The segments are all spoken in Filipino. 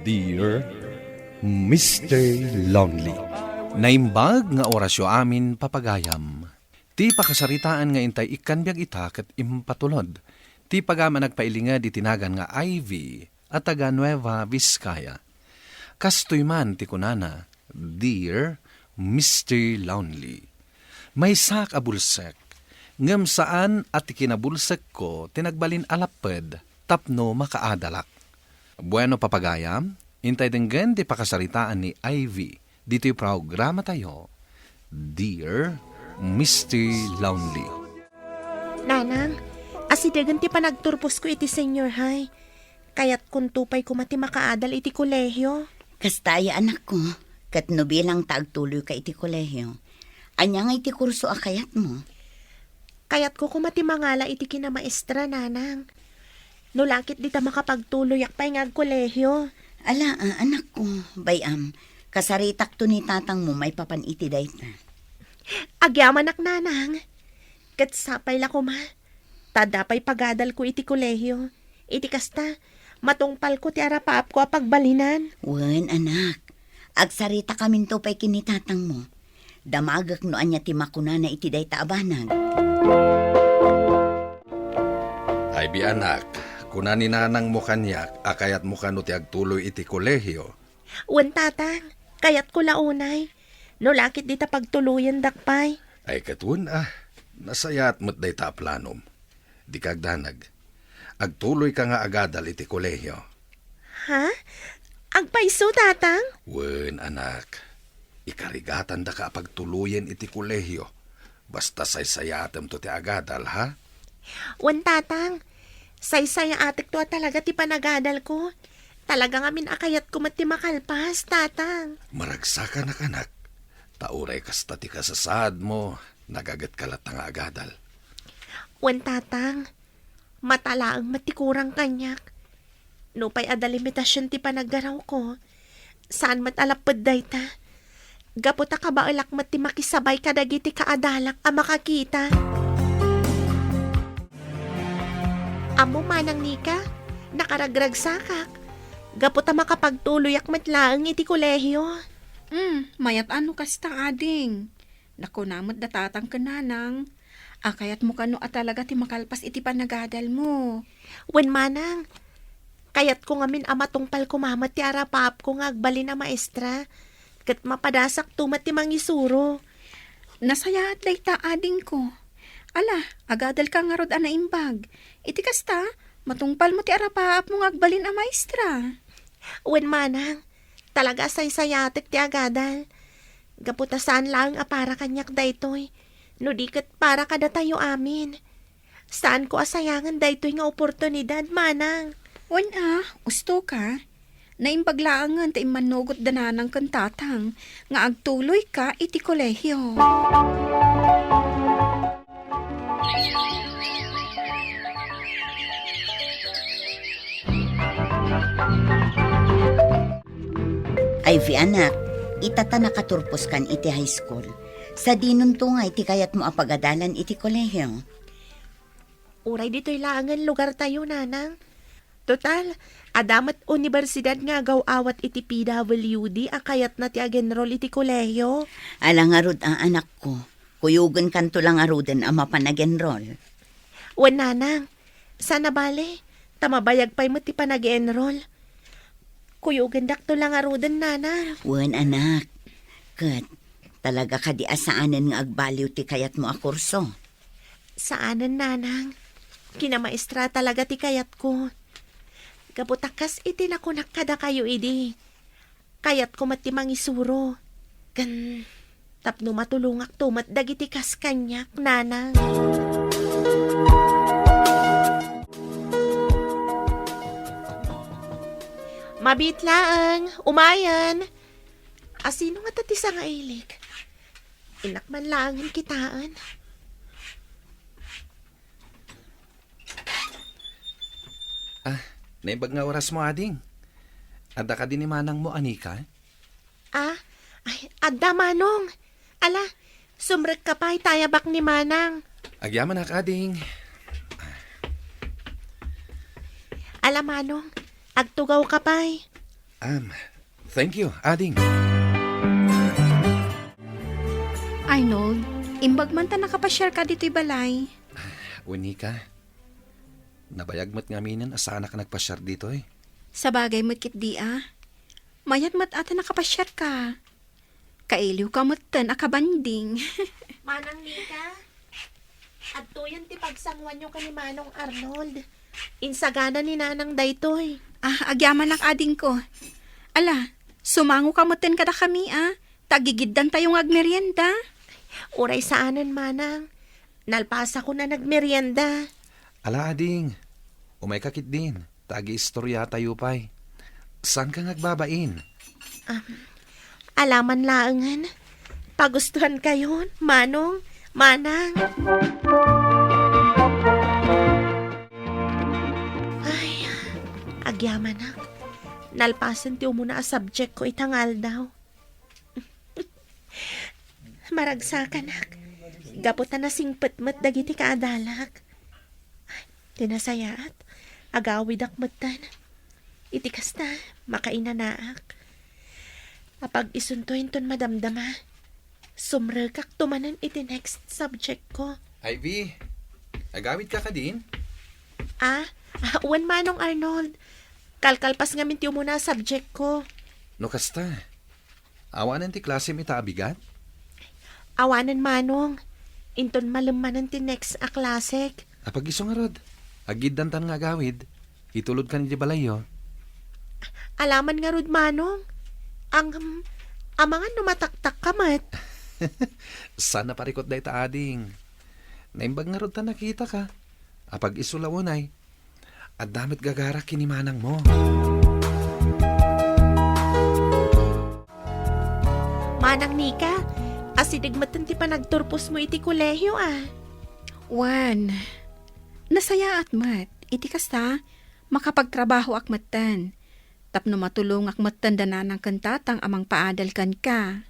Dear Mr. Lonely. Naimbag nga orasyo amin papagayam. Ti pakasaritaan nga intay ikanbyag ita ket impatulod. Ti pagama nagpailingad itinagan nga Ivy at taga Nueva Vizcaya. Kastoy man ti kunana, Dear Mr. Lonely. May sak abulsek. Ngem saan at kinabulsek ko tinagbalin alaped tapno makaadalak. Bueno papagayam, intay denggan ti pakasaritaan ni Ivy. Dito'y programa tayo, Dear Mr. Lonely. Nanang, asidagan ti panagturpos ko iti senior high. Kaya't kung tupay ko mati makaadal iti kolehyo. Kastaya anak ko, kat no bilang taagtuloy ka iti kolehyo. Anya nga iti kurso akayat mo. Kaya't ko kumati mangala iti kinamaestra, nanang. No lakit di ta makapagtuloy akpay ngag kolehyo. Ala, anak ko, bayam, kasaritak to ni tatang mo may papan iti dayta. Agyaman ak, nanang. Kat sapay la ko ma. Tadapay pagadal ko iti kolehyo. Iti kasta, matungpal ko ti arapaap ko apagbalinan. Wen, anak, agsarita kamin to pa'y kinitatang mo. Damagak no anya ti makuna na iti dayta abanag. Ivy anak, kunan ni nanang mo kanyak, akayat mo kano ti agtuloy iti kolehyo. Wen tatang, kayat ko launay. No lakit di ta pagtuluyan dakpay. Ay katun nasayat mo't day ta planom. Di kagdanag. Agtuloy ka nga agadal iti kolehyo. Ha? Agpaiso, tatang? Wen anak, ikarigatan da ka pagtuluyan iti kolehyo. Basta saysayatem to ti agadal, ha? Wan tatang, say-saya atik to talaga ti panagadal ko. Talaga ngamin akayat ko mati makalpas, tatang. Maragsakan na kanak. Tauray kasta ti kasasad mo, nagagat kalat nga agadal. Wan tatang, matalaang matikurang kanyak. No pa'y adalimitasyon ti panagdaraw ko. Saan matalapad dayta? Gaputa ka ba alak mati makisabay kadagiti kaadalak a makakita? Amo manang nika, nakaragragsakak. Gaputa makapagtuloy ak matlaang iti kolehyo. Mayat ano kasta ading. Naku namot datatang kananang. Akayat mo kano at talaga ti makalpas iti panagadal mo. Wen manang, kayat ko ngamin amatungpal kumamat ti arapap ko nga agbali na maestra. Kat mapadasak tumat ti mangisuro. Nasaya at layta ading ko. Ala, agadal ka nga rod anaimbag. Iti kasta, matungpal mo ti arapaap mo nga agbalin a maestra. Wen manang, talaga say-sayatik ti agadal. Gaputasan lang a para kanyak daytoy. No diket para kada tayo amin. Saan ko asayangan daytoy nga oportunidad, manang? Wan usto ka. Naimbaglaangan ta imanugot dananang kantatang nga agtuloy ka iti kolehyo. Ivy anak, itata nakaturpos kan iti high school. Sa dinon to nga iti kayat mo apagadalan iti kolehyo. Uray dito'y langan lugar tayo, nanang. Total, adamat universidad nga awat iti PWD akayat na ti agenrol iti kolehyo. Alang arod ang anak ko, kuyugan kanto lang aroden ang mapanagenrol. Wan nanang, sana bale, tamabayag pa'y mo ti panag-enroll. Kuyugan dakto lang aroden, nanang. Wen anak, kat talaga ka di asaanan nga agbaliw ti kayat mo a kurso. Saanan, nanang? Kinamaestra talaga ti kayat ko. Kaputakas iti nakunak kada kayo idi. Kayat ko mati mangisuro. Kan tapno matulungak tumat dagiti kas kanyak, nanang. Mabitlaang, umayan. Asino nga tatisa nga ilik? Inakman langan kitaan. Naibag nga oras mo ading. Ada ka din ni manang mo anika? Adda manong. Ala, sumrek ka pa'y tayabak ni manang. Agyaman ak ading. Ala manong, agtugaw ka pa'y. Thank you, Ading. Arnold, imbag man ta nakapasyar ka dito'y balay. Unika, nabayag mo't ngaminan asana ka nagpasyar dito eh. Sa bagay mo't kit di mayat mat ata nakapasyar ka. Kailiw ka mo't tan akabanding. Manang Nika, at tuyan ti pagsangwan nyo ka ni Manong Arnold. Insagana ni Nanang daytoy. Agyaman ang ading ko. Ala, sumango ka mo't tan kada kami Tagigiddan tayong agmerienda. Uray saanan, Manang. Nalpasa ko na nagmerienda. Ala, Ading, umay kakit din. Tagi istorya tayo pa'y. Saan ka nagbabain? Alaman laangan. Pagustuhan kayo, Manong, Manang. Ay, agyaman na. Nalpasan ti umuna a subject ko itangal daw. Maragsakan nak. Gaputan na singpet-met dagiti kaadalak. Ay, tinasayaat. Agawid akmetan. Itikas na, makainanaak. Apag isuntuin ton madamdama. Sumrekak tumanan iti next subject ko. Ivy, agawid ka ka din? Uwan Manong Arnold. Kalkalpas nga mintiyo muna subject ko. No kasta. Awanan ti klase mi taabigat? Awanan Manong. Inton malamanan ti next a klasek. Apag iso nga rod. Agiddan tan nga agawid. Itulod ka ni di balayo. Alaman nga rod Manong. Ang mga numataktak kamat. Sana parikot day ta ading. Naimbag nga rod ta nakita ka. Apag isulawonay. At damit gagara kinimanang mo. Manang Nika, asidigmatan ti panagturpos mo iti kolehiyo Wan, nasaya at mat. Iti kasta, makapagtrabaho akmatan. Tapno matulong akmatan dananang kantatang amang paadal kan ka.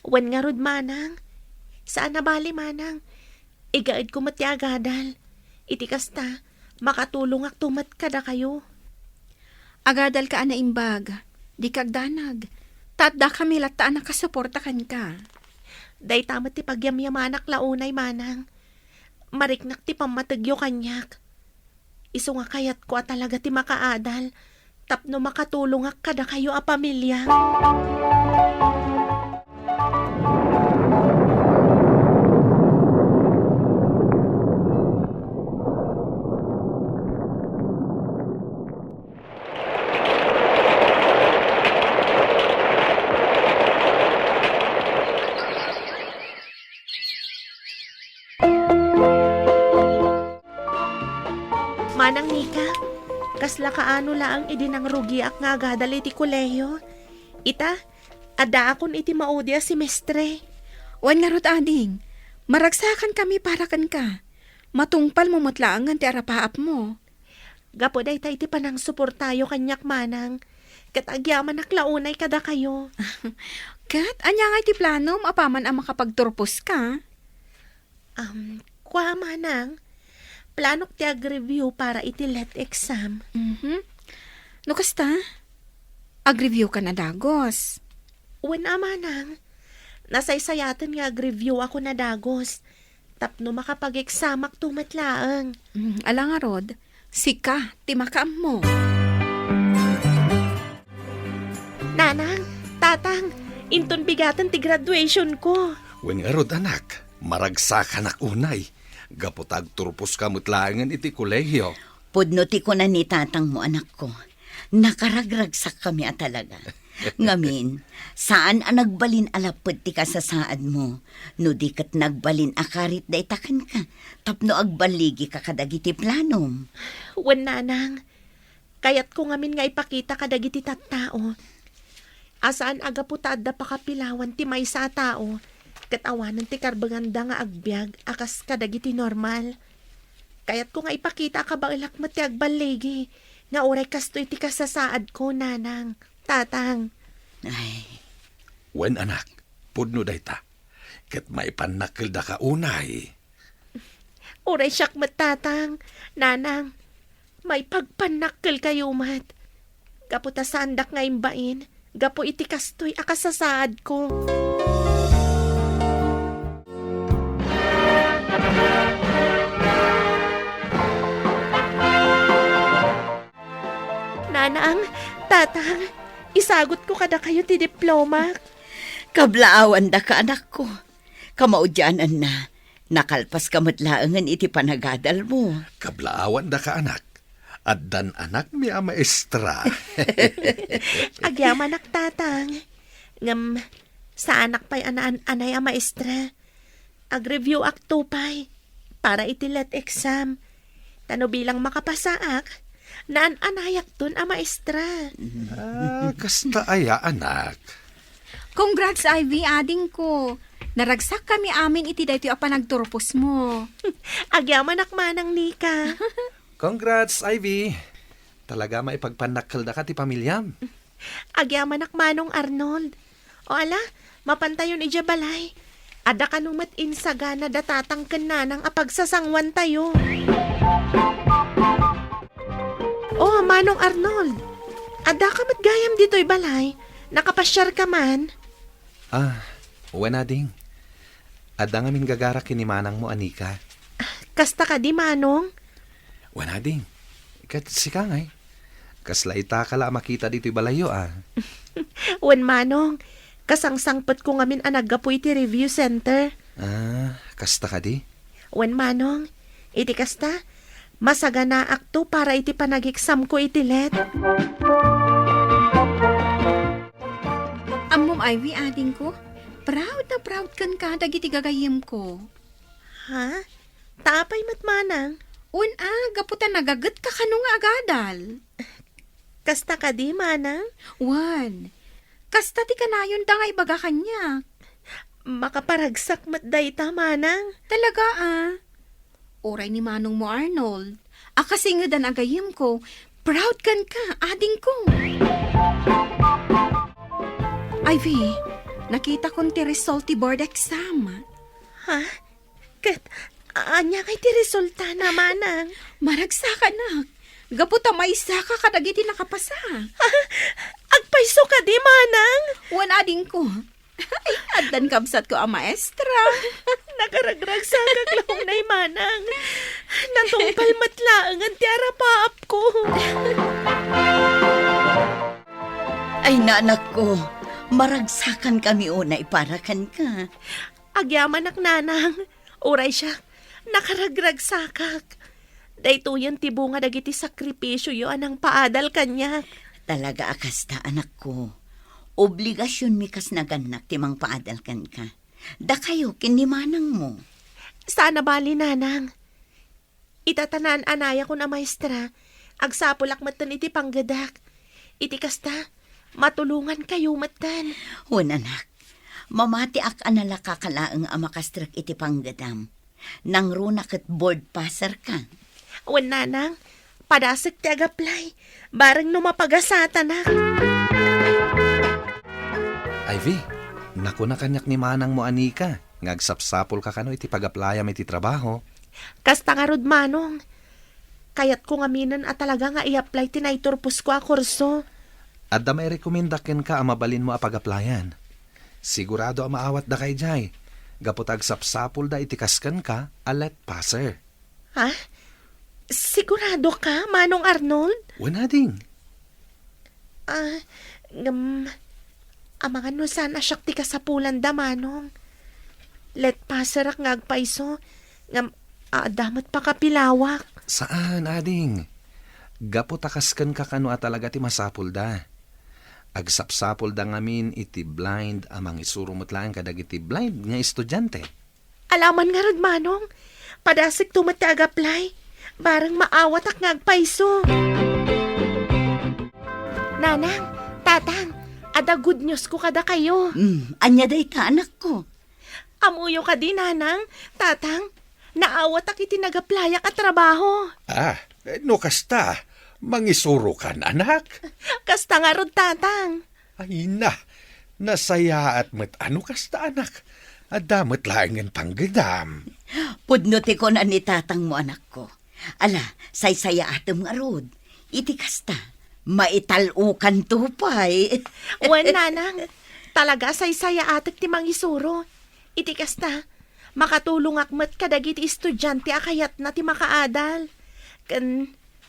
Wan nga rod Manang. Saan nabali Manang? Igaid ko mati agadal. Iti kasta, makatulong ak tumat kada kayo. Agadal ka ana imbag. Di kagdanag. Tadda kami lataan nakasuporta kan ka. Day tamat ti pagyamyamanak launay Manang. Mariknak ti pamatagyo kanyak. Iso nga kayat ko talaga ti makaadal. Tapno makatulong ak kada kayo a pamilya. Manang Nika, kasla kaano laang idinang rugi ak nga agadal iti kolehiyo. Ita, ada akon iti maudya si mestre. Wan nga rod ading. Maragsakan kami para kan ka. Matungpal mo matlaangan ti arapaap mo. Gapo day tayo iti panang suportayo kanyak Manang. Kat agyaman ak launay kada kayo. Kat, anya nga iti plano apaman ang makapagturpos ka? Kwa Manang, planok ti ag-review para iti let exam. No kasta? Ag-review ka na dagos. Uwan Manang, nasaysayatan nga ag-review ako na dagos. Tapno makapag-examak tumatlaang. Ala nga rod, sika, timakaam mo. Nanang, tatang, inton bigatan ti graduation ko. Wen nga rod anak, maragsakan ak unay. Gapotag turpos ka mutlaangan iti kolehiyo. Pudno ti ko na ni tatang mo anak ko. Nakaragragsak kami talaga. Ngamin, saan ang nagbalin alapod ti kasasaad mo? No di kat nagbalin akarit da itakan ka. Tapno agbaligi ka kadagiti planom. Wan Nanang, kayat ko ngamin nga ipakita kadagiti tattao. Asaan aga putad da pakapilawan ti may sa tao. Katawanan ti karbanganda nga agbyag, akas kadagiti normal. Kayat ko nga ipakita ka ba ilak mo ti agbaligi, nga oray kasto iti kasasaad ko, Nanang, tatang. Ay, Wen anak, pudno day ta. Kat may panakil da ka unay. Oray siyak mat tatang, Nanang, may pagpanakil kayo mat. Kaputa sandak nga imbain. Gapo iti kastoy akasasaad ko. Nanang, tatang, isagot ko kada kayo ti diploma. Kablaawan da ka, anak ko. Kamaudyanan na. Nakalpas ka matlaangan iti panagadal mo. Kablaawan da ka anak. Addan anak mi a maestra. Agyaman ak tatang. Ngam, sa anak pa'y anay a maestra. Ag-review ak tupay. Para itilat exam. Tano bilang makapasaak. Naan-anayak dun a maestra. Kasta aya anak. Congrats, Ivy, ading ko. Naragsak kami amin iti dayto a panagturpos mo. Agyaman ak manang Nika. Congrats, Ivy. Talaga maipagpanakkel da ka ti pamilyam. Agyaman ak manong Arnold. O ala, mapantayon ija balay. Ada kanumat insagana datatang kananang apagsasangwan tayo. Oh, manong Arnold. Ada ka matgayam dito'y balay. Nakapasyar ka man. Wala ding. Ada nga min gagara kinimanang mo, Anika. Kasta ka di, manong. Wala ding. Kat sikangay. Kaslaita ka la makita dito'y balayo, Wen manong, kasangsangpot ko ngamin anaggapoy ti review center. Kasta ka di? Wen manong, iti kasta, masagana akto para iti panag-exam ko iti let. Ma'am Ivy, ading ko, proud na proud kan ka dagiti gagayim ko. Ha? Tapay matmanang. Gaputan nagagat ka kanong agadal. Kasta ka di, manang? Kasta ti kanayon da nga ibaga kanya. Makaparagsak matday ta, manang. Talaga Oray ni manong mo, Arnold. Kasi nga dan agayim ko, proud kan ka, ading ko. Ivy, nakita kong ti result ti board exam. Ha? Anya kay ti resulta na, manang? Maragsa ka na. Gaputa may isa ka kadagiti nakapasa. Agpaiso ka di, manang? Ading ko. Ay, adan kabsat ko ang maestra. Nakaragrag sa kaglahong na manang. Natungpal matlaangan ti arapaap ko. Ay, nanak ko. Maragsakan kami una iparakan ka. Agyaman ak nanang. Uray siya, nakaragrag sakak. Dayto yan tibo nga dagiti sakripisyo yo anang paadal kanya. Talaga akasta, anak ko. Obligasyon mi kas naganak timang paadal kan ka. Da kayo kinimanang mo. Sana bali, nanang. Itatanan anaya ko na maestra. Agsapulak matan iti panggadak. Iti kasta, matulungan kayo matan. Anak. Mamati ak anala kakalaang amakastrak iti panggadam. Nang runak at board passer ka. Nanang, padasik ti agaplay. Bareng numapagasatan na. Ivy, naku na kanyak ni manang mo, Anika. Ngagsapsapol ka kano iti pag-aplayam iti trabaho. Kasta nga rod, manong. Kayat ko ngaminan at talaga nga i-apply tinayturpos ko a kurso. At da may rekomendakin ka mabalin mo a pag-applyan. Sigurado ang maawat da kay Jai. Gaputag sapsapol da itikaskan ka, alet passer. Ha? Sigurado ka, manong Arnold? Wala ding. Amangan no sana siyak ti kasapulan da, manong. Let pasarak ngagpaiso. Damat pa kapilawak. Saan, ading? Gaputakaskan ka kano at talaga ti masapul da. Agsapsapol da ngamin iti blind amang isurumot lang kadag iti blind nga estudyante. Alaman nga rod, manong. Padasik tumati agaplay. Barang maawat ak ngagpaiso. Nanang, tatang, ada good news ko kada kayo. Anya day ta, anak ko. Amuyo ka di, nanang, tatang. Naawat ak iti nagaplayak at trabaho. No kasta, mangisuro ka na, anak. Kasta nga rod, tatang. Ay na, nasaya at ano kasta, anak. Adamat laangan panggadam. Pudnuti ko na ni tatang mo, anak ko. Ala, saysaya atom nga rod. Iti kasta, Maitalukan tupay. Wan, nanang. Talaga say-saya atik ti mangisuro. Iti kasta, makatulong akmat kadagiti estudyante akayat na ti makaadal.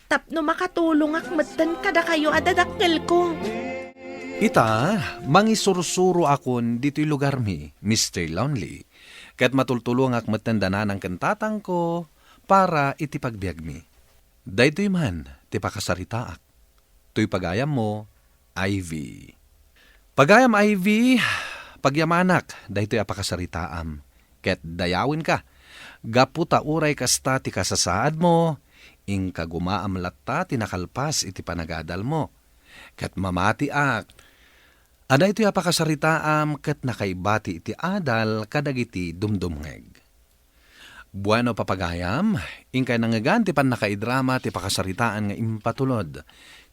Tapno makatulong akmatan kada kayo adadakkel ko. Ita, mangisursuro akon dito'y lugar mi, Mr. Lonely. Kat matultulong akmatan danan ang kantatang ko para iti pagbiag mi. Daytoy man, ti pakasaritaak. Tuy pagayam mo, Ivy. Pagayam, Ivy, pagyamanak, daytoy apakasaritaam. Ket dayawin ka. Gaputa uray kasta ti kasasaad mo, ing kagumaam latta tinakalpas iti panagadal mo. Ket mamati ak. Ada ito apakasaritaam ket nakaibati iti adal kadagiti dumdumngeg. Bueno papagayam, ingkay nangagan ti pan nakaidrama ti pakasaritaan nga impatulod.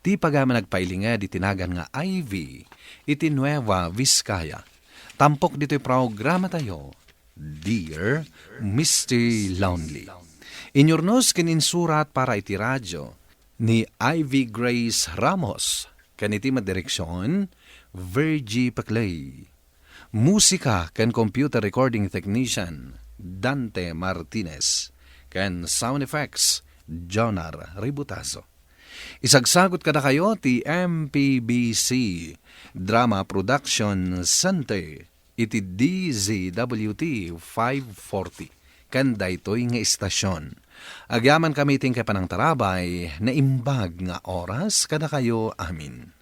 Ti pagama nagpailinga di tinagan nga Ivy, iti Nueva Vizcaya. Tampok dito'y programa tayo, Dear Mr. Lonely. Inyornos kininsurat para iti radyo ni Ivy Grace Ramos. Kaniti madireksyon, Virgie Paclay. Musika kan computer recording technician, Dante Martinez. Kan sound effects, Jonar Ributazo. Isagsagot kada kayo ti MPBC Drama Production Center iti DZWT 540 kanda ito'y nga istasyon. Agyaman kami ting kapanang tarabay na imbag nga oras kada kayo amin.